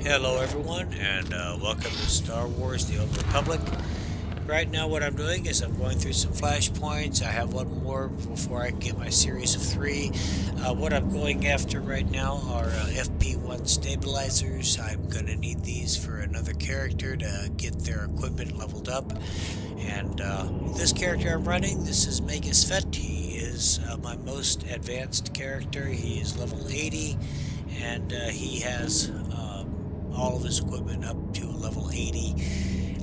Hello everyone, and welcome to Star Wars The Old Republic. Right now what I'm doing is I'm going through some flashpoints. I have one more before I get my series of 3. What I'm going after right now are FP1 stabilizers. I'm going to need these for another character to get their equipment leveled up. And this character I'm running, this is Magus Fett. He is my most advanced character. He is level 80, and he has all of his equipment up to level 80.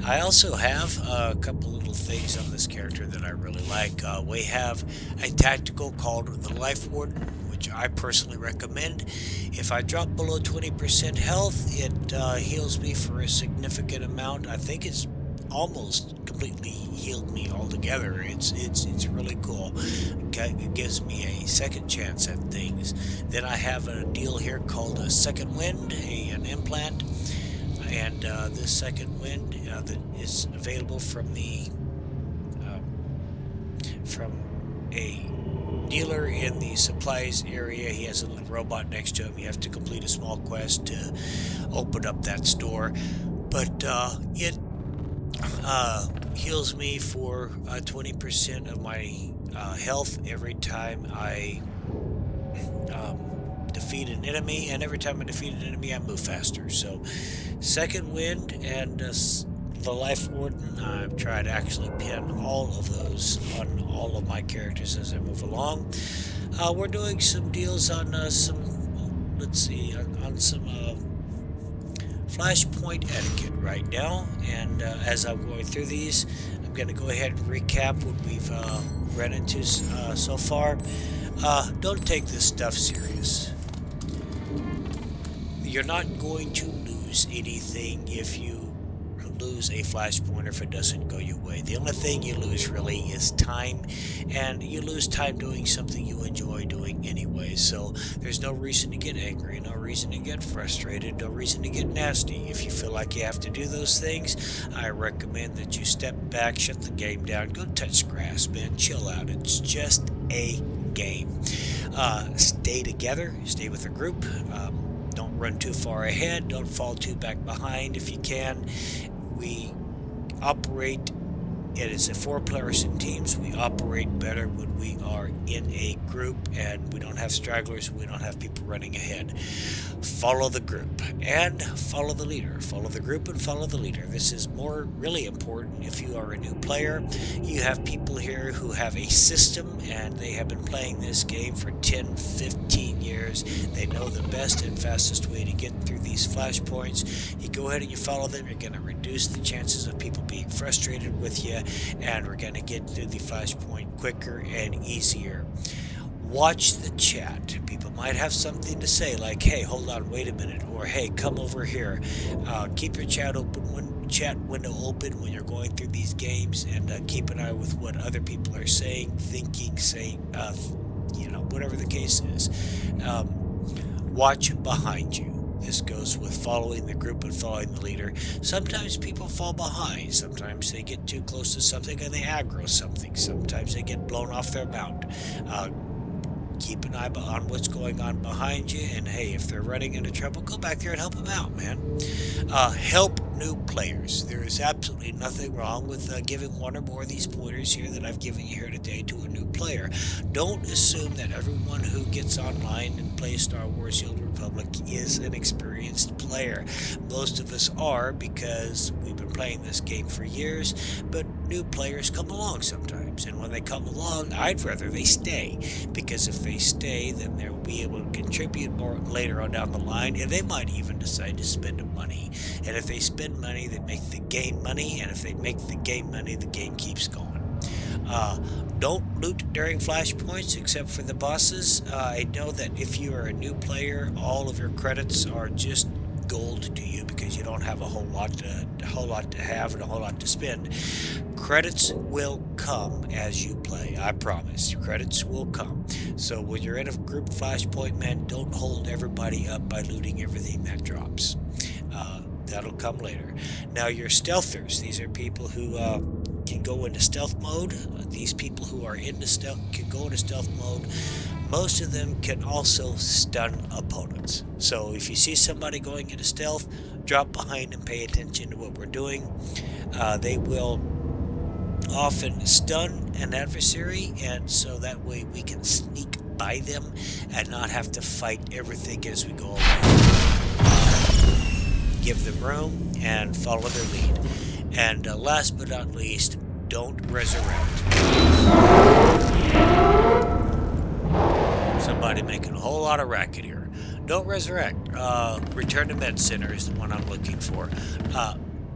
I also have a couple little things on this character that I really like. We have a tactical called the Life Warden, which I personally recommend. If I drop below 20% health, it heals me for a significant amount. I think it's almost completely healed me altogether. It's really cool. It gives me a second chance at things. Then I have a deal here called a Second Wind, an implant, and this Second Wind that is available from a dealer in the supplies area. He has a little robot next to him. You have to complete a small quest to open up that store, but it heals me for 20% of my health every time I defeat an enemy, and every time I defeat an enemy I move faster. So Second Wind and the Life Warden, I've tried to actually pin all of those on all of my characters as I move along. We're doing some deals on some, let's see, on some Flashpoint Etiquette right now, and as I'm going through these, I'm going to go ahead and recap what we've run into so far. Don't take this stuff serious. You're not going to lose anything if you lose a flashpoint or if it doesn't go your way. The only thing you lose really is time, and you lose time doing something you enjoy doing anyway. So there's no reason to get angry, no reason to get frustrated, no reason to get nasty. If you feel like you have to do those things, I recommend that you step back, shut the game down, go touch grass, man, chill out. It's just a game. Stay together, stay with a group. Don't run too far ahead, don't fall too back behind if you can. We operate, it is a 4-person teams. We operate better when we are in a group and we don't have stragglers, we don't have people running ahead. Follow the group and follow the leader. Follow the group and follow the leader. This is really important if you are a new player. You have people here who have a system and they have been playing this game for 10, 15 years. They know the best and fastest way to get through these flashpoints. You go ahead and you follow them. You're going to reduce the chances of people being frustrated with you, and we're going to get through the flashpoint quicker and easier. Watch the chat. People might have something to say, like, hey, hold on, wait a minute, or hey, come over here. Keep your chat window open when you're going through these games, and keep an eye with what other people are saying, thinking, saying, whatever the case is. Watch behind you. This goes with following the group and following the leader. Sometimes people fall behind. Sometimes they get too close to something and they aggro something. Sometimes they get blown off their mount. Keep an eye on what's going on behind you, and hey, if they're running into trouble, go back there and help them out, man. Help new players. There is absolutely nothing wrong with giving one or more of these pointers here that I've given you here today to a new player. Don't assume that everyone who gets online and plays Star Wars The Old Republic is an experienced player. Most of us are, because we've been playing this game for years, but new players come along sometimes, and when they come along, I'd rather they stay, because if they stay, then they'll be able to contribute more later on down the line, and they might even decide to spend money. And if they spend money, they make the game money, and if they make the game money, the game keeps going. Don't loot during flashpoints except for the bosses. I know that if you are a new player, all of your credits are just gold to you because you don't have a whole lot to have and a whole lot to spend. Credits will come as you play. I promise. Credits will come. So when you're in a group flashpoint, man, don't hold everybody up by looting everything that drops. That'll come later. Now, your stealthers. These are people who can go into stealth mode. These people who are into stealth can go into stealth mode. most of them can also stun opponents. So if you see somebody going into stealth, drop behind and pay attention to what we're doing. They will often stun an adversary, and so that way we can sneak by them and not have to fight everything as we go along. Give them room and follow their lead. And last but not least, don't resurrect. Somebody making a whole lot of racket here. Don't resurrect. Return to Med Center is the one I'm looking for.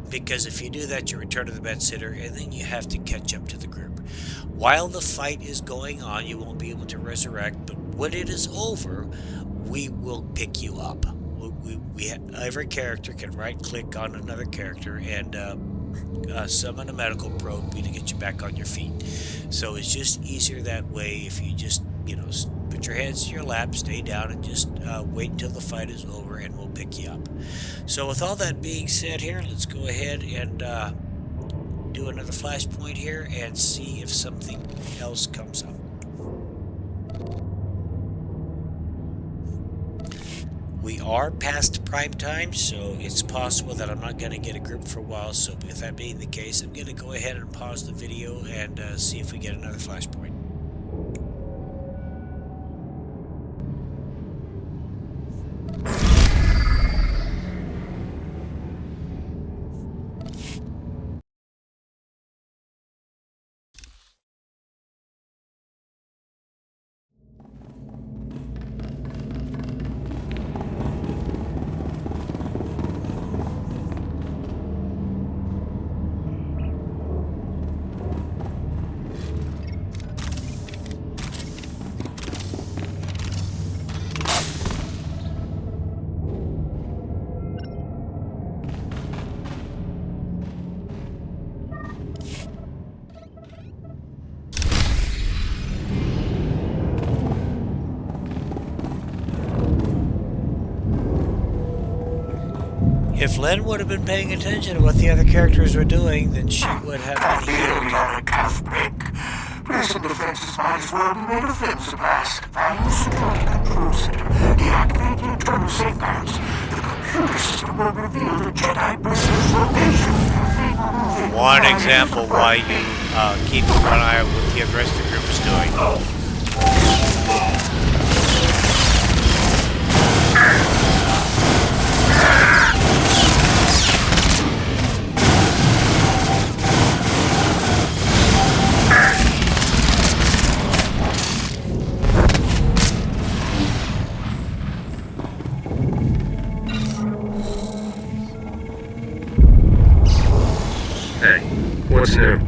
Because if you do that, you return to the Med Center, and then you have to catch up to the group. While the fight is going on, you won't be able to resurrect, but when it is over, we will pick you up. Every character can right-click on another character and summon a medical probe to get you back on your feet. So it's just easier that way if you just, put your hands in your lap, stay down, and just wait until the fight is over, and we'll pick you up. So with all that being said here, let's go ahead and do another flashpoint here and see if something else comes up. We are past prime time, so it's possible that I'm not going to get a group for a while. So with that being the case, I'm going to go ahead and pause the video and see if we get another flashpoint. If Len would have been paying attention to what the other characters were doing, then she would have been healed. Recent defenses might as well be made offensive last. Value security control center. Deactivate the internal safeguards. The computer system will reveal the Jedi person's location. One example why you keep one eye on what the rest of the group is doing. Hey, what's new?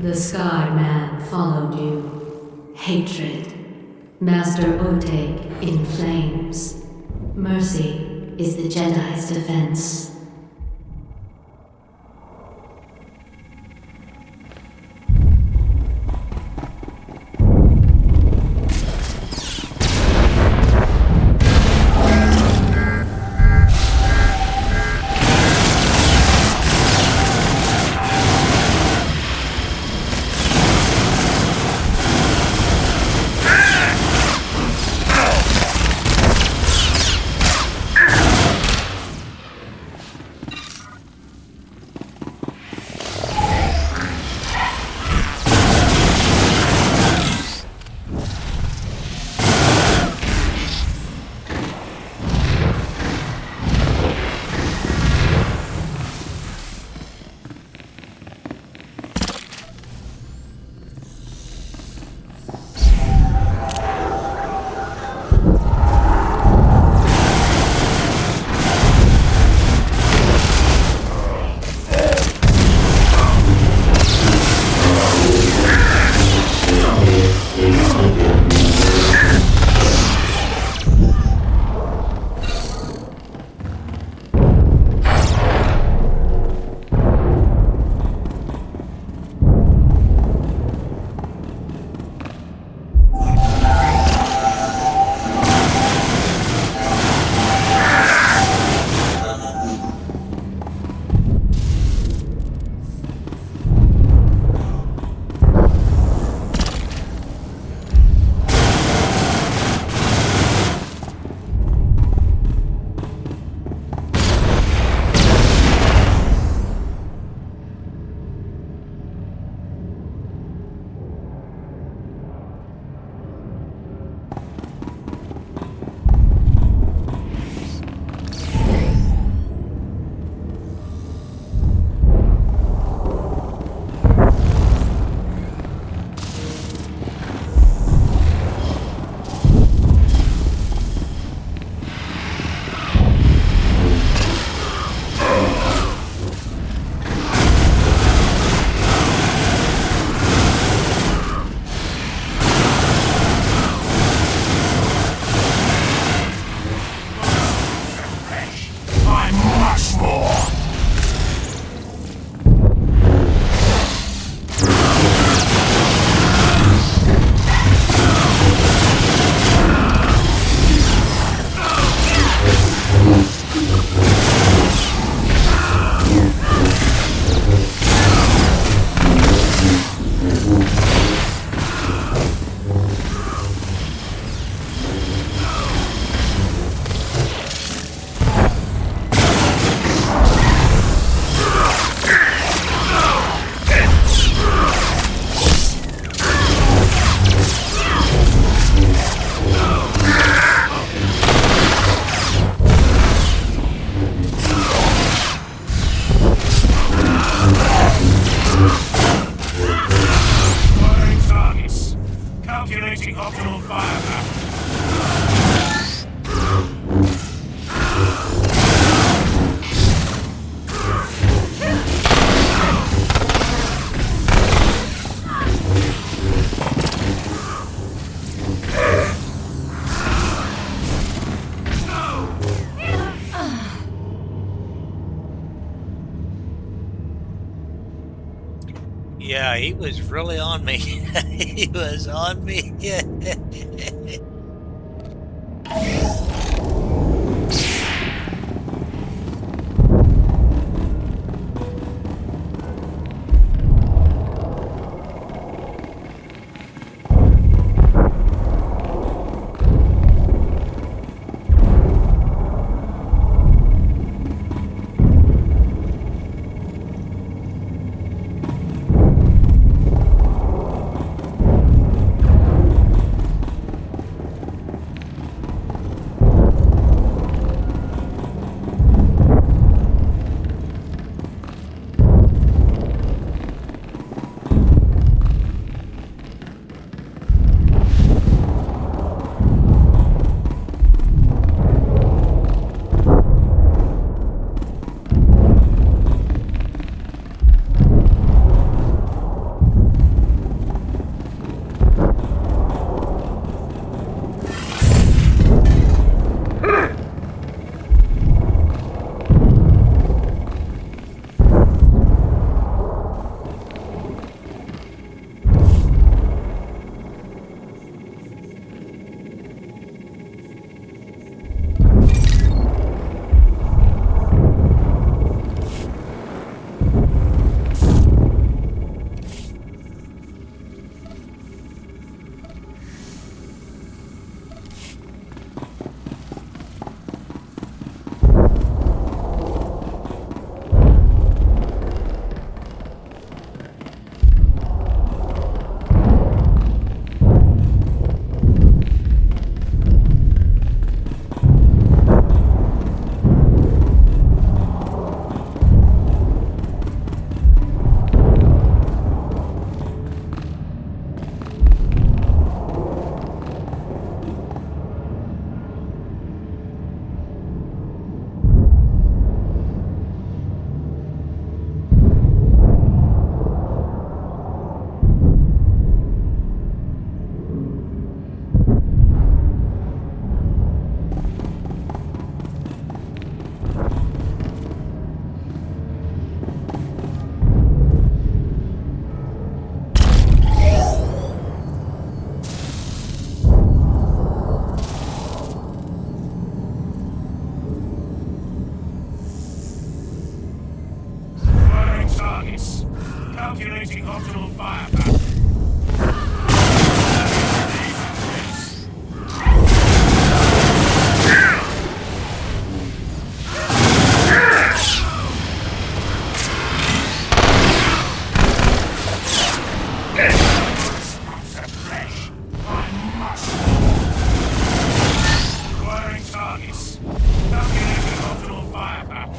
The Scarred Man followed you. Hatred. Master Oteg in flames. Mercy is the Jedi's defense. Yeah, he was really on me. He was on me. Calculating optimal firepower. Acquiring targets. Calculating optimal firepower.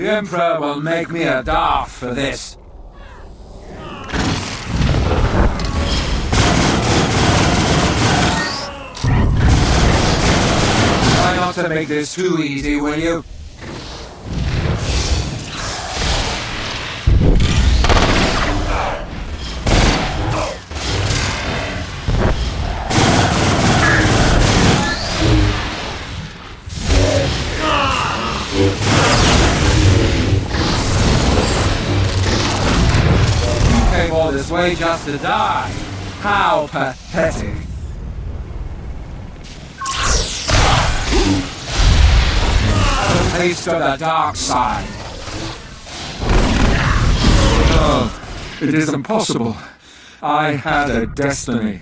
The Emperor will make me a Darth for this. Try not to make this too easy, will you? Came all this way just to die. How pathetic. Have a taste of the dark side. Oh, it is impossible. I had a destiny.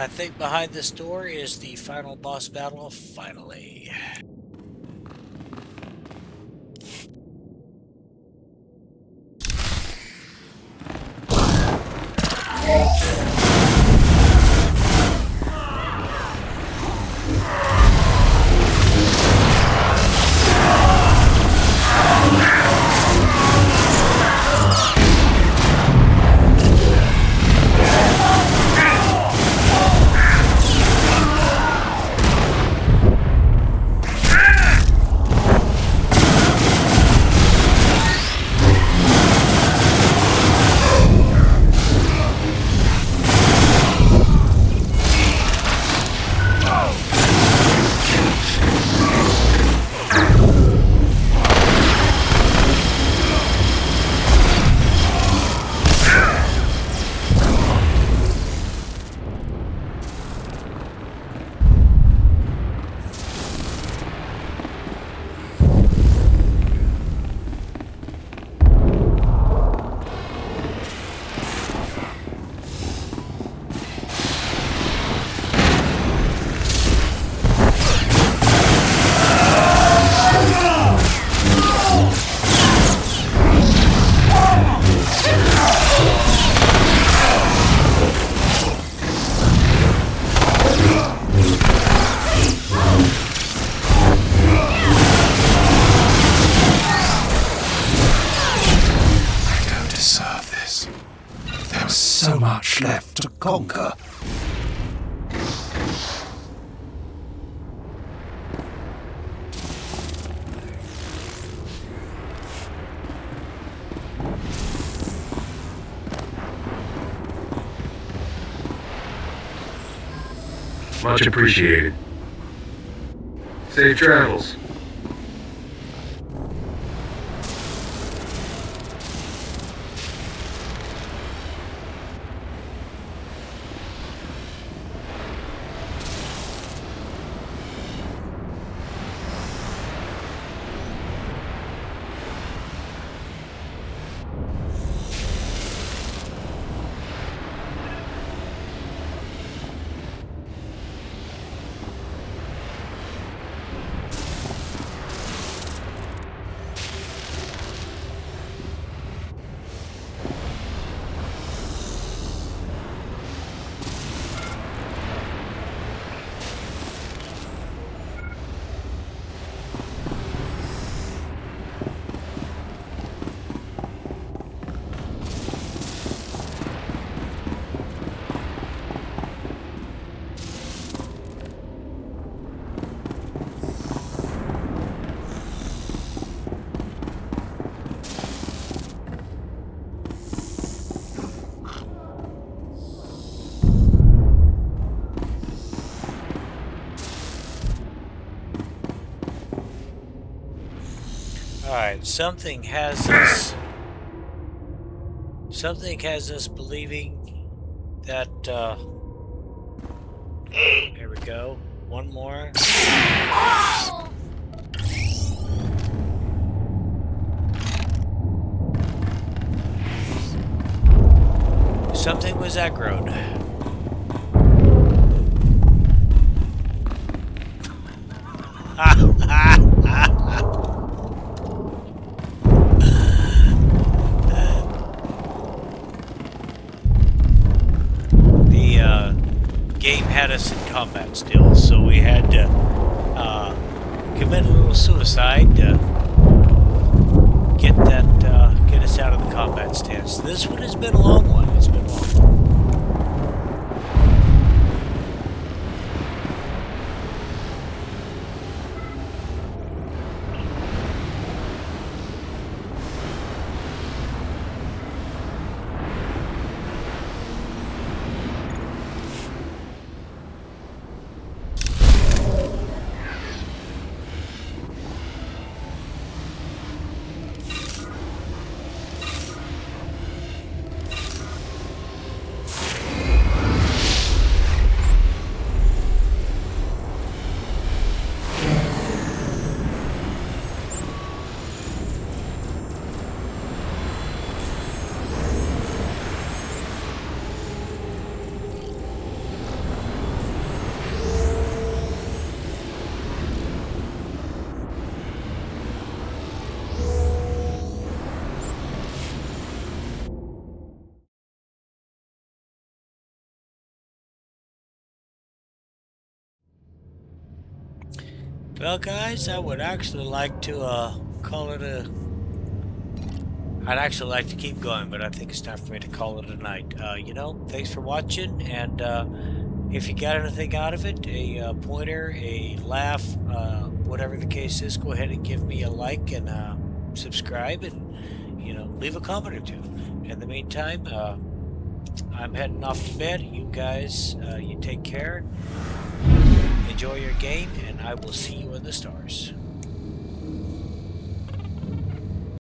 I think behind this door is the final boss battle, finally. So much left to conquer. Much appreciated. Safe travels. Alright, something has us believing that, here we go. One more. Something was aggroed. Game had us in combat still, so we had to commit a little suicide to get us out of the combat stance. This one has been a long one. It's been long. Well, guys, I would actually like to call it a. I'd actually like to keep going, but I think it's time for me to call it a night. Thanks for watching, and if you got anything out of it, a pointer, a laugh, whatever the case is, go ahead and give me a like and subscribe, and leave a comment or two. In the meantime, I'm heading off to bed. You guys, you take care. Enjoy your game, and I will see you in the stars.